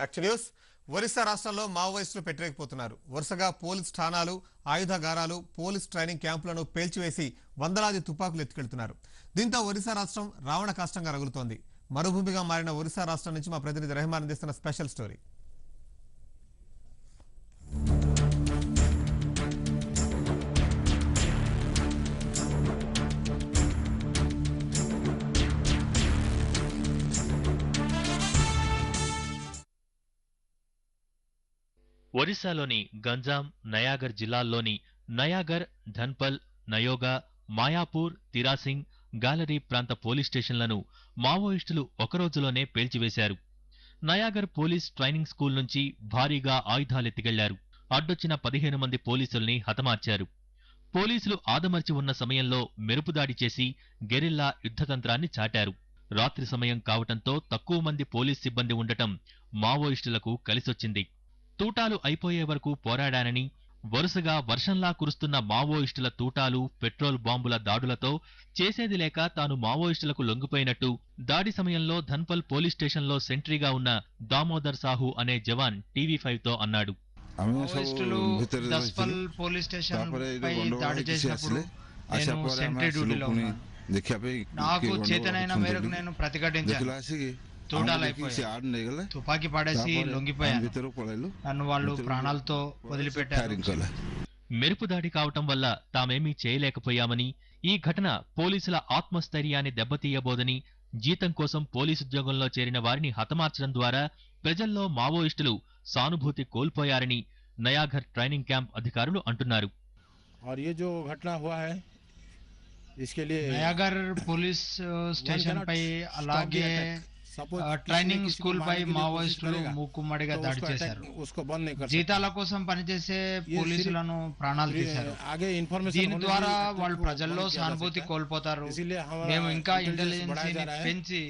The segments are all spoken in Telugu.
Back to news. ఒరిస్సా రాష్ట్రంలో మావోయిస్టులు పెట్టలేకపోతున్నారు. వరుసగా పోలీస్ ఠాణాలు, ఆయుధాగారాలు, పోలీస్ ట్రైనింగ్ క్యాంపులను పేల్చివేసి వందలాది తుపాకులు ఎత్తుకెళ్తున్నారు. దీంతో ఒరిస్సా రాష్ట్రం రావణ కాష్టంగా రగులుతోంది. మరుభూమిగా మారిన ఒరిస్సా రాష్ట్రం నుంచి మా ప్రతినిధి రెహమాన్ అందిస్తున్న స్పెషల్ స్టోరీ. ఒరిస్సాలోని గంజాం, నయాగర్ జిల్లాల్లోని నయాగర్, ధన్పల్, నయోగా, మాయాపూర్, తిరాసింగ్, గాలరీ ప్రాంత పోలీస్ స్టేషన్లను మావోయిస్టులు ఒకరోజులోనే పేల్చివేశారు. నయాగర్ పోలీస్ ట్రైనింగ్ స్కూల్ నుంచి భారీగా ఆయుధాలెత్తికెళ్లారు. అడ్డొచ్చిన 15 మంది పోలీసుల్ని హతమార్చారు. పోలీసులు ఆదమర్చి ఉన్న సమయంలో మెరుపుదాడి చేసి గెరిల్లా యుద్ధతంత్రాన్ని చాటారు. రాత్రి సమయం కావటంతో తక్కువ మంది పోలీస్ సిబ్బంది ఉండటం మావోయిస్టులకు కలిసొచ్చింది. తూటాలు అయిపోయే వరకు పోరాడానని, వరుసగా వర్షంలా కురుస్తున్న మావోయిస్టుల తూటాలు, పెట్రోల్ బాంబుల దాడులతో చేసేది లేక తాను మావోయిస్టులకు లొంగిపోయినట్టు దాడి సమయంలో ధన్పల్ పోలీస్ స్టేషన్లో సెంట్రీగా ఉన్న దామోదర్ సాహు అనే జవాన్ టీవీ5తో అన్నాడు. పోలీస్ స్టేషన్ పై దాడి చేసినప్పుడు నేను సెంట్రీ డ్యూటీలో ఉన్నాను. నాకు చేతనైన మేరకు నేను ప్రతిఘటించాను. తుపాకీ పడేసి లొంగిపోయాను. నన్ను వాళ్ళు ప్రాణాలతో వదిలిపెట్టారు. మెరుపు దాడి కావటం వల్ల తామేమీ చేయలేకపోయామని, ఈ ఘటన పోలీసుల ఆత్మస్థైర్యాన్ని దెబ్బతీయబోదని, జీతం కోసం పోలీసుద్యోగంలో చేరిన వారిని హతమార్చడం ద్వారా ప్రజల్లో మావోయిస్టులు సానుభూతి కోల్పోయారని నయాఘర్ ట్రైనింగ్ క్యాంప్ అధికారులు అంటున్నారు. నయాగర్ పోలీస్ స్టేషన్ పై అలాగే ట్రైనింగ్ స్కూల్ పై మావోయిస్టులు మూకుమ్మడిగా దాడి చేశారు. జీతాల కోసం పనిచేసే పోలీసులను ప్రాణాలు తీశారు. దీని ద్వారా వాళ్ళు ప్రజల్లో సానుభూతి కోల్పోతారు. మేము ఇంకా ఇంటెలిజెన్స్ పెంచి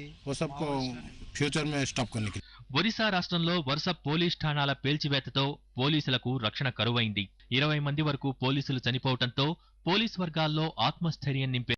ఒరిస్సా రాష్ట్రంలో వరుస పోలీస్ ఠాణాల పేల్చివేతతో పోలీసులకు రక్షణ కరువైంది. 20 మంది వరకు పోలీసులు చనిపోవటంతో పోలీస్ వర్గాల్లో ఆత్మస్థైర్యం నింపే